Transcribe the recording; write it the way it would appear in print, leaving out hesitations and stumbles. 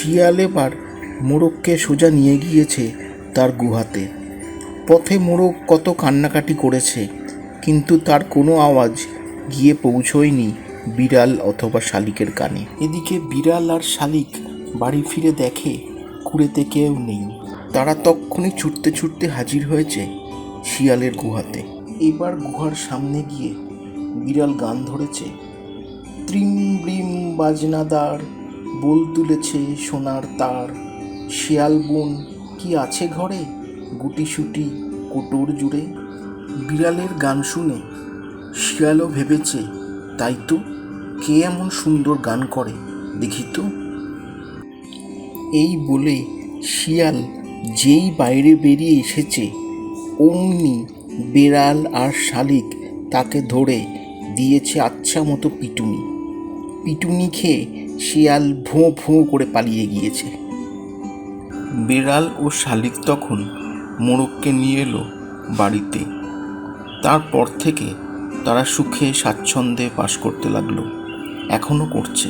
শিয়াল এবার মোরগকে সোজা নিয়ে গিয়েছে তার গুহাতে। পথে মোরগ কত কান্নাকাটি করেছে, কিন্তু তার কোনো আওয়াজ গিয়ে পৌঁছয়নি বিড়াল অথবা শালিকের কানে। এদিকে বিড়াল আর শালিক বাড়ি ফিরে দেখে কুড়েতে কেউ নেই। তারা তক্ষুনি ছুটতে ছুটতে হাজির হয়েছে শিয়ালের গুহাতে। এবার গুহার সামনে গিয়ে বিড়াল গান ধরেছে, ত্রিম ব্রিম বাজনাদার, বোল তুলেছে সোনার তার, শিয়াল বোন কি আছে ঘরে, গুটিসুটি কোটর জুড়ে। বিড়ালের গান শুনে শিয়ালও ভেবেছে, তাই তো, কে এমন সুন্দর গান করে দেখি তো। এই বলে শিয়াল যেই বাইরে বেরিয়ে এসেছে, অমনি বেড়াল আর শালিক তাকে ধরে দিয়েছে আচ্ছা মতো পিটুনি। পিটুনি খেয়ে শিয়াল ভোঁ ভোঁ করে পালিয়ে গিয়েছে। বেড়াল ও শালিক তখন মোরগকে নিয়ে এলো বাড়িতে। তারপর থেকে তারা সুখে স্বাচ্ছন্দ্যে বাস করতে লাগলো, এখনো করছে।